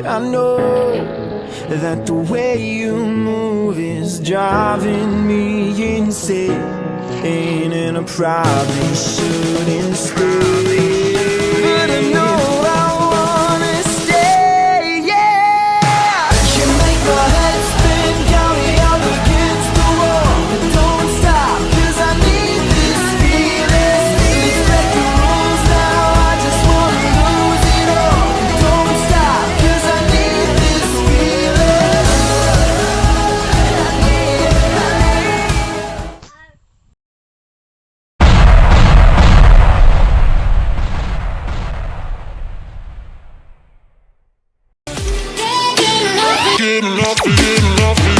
I know that the way you move is driving me insane, and I probably shouldn't stay, but I know I wanna stay, yeah. You make my head spin, got me up against the wall, but don't stop, 'cause I need this feeling. Let's break the rules now, I just wanna lose it all. Don't stop, 'cause I need this feeling. Getting off it, getting off it,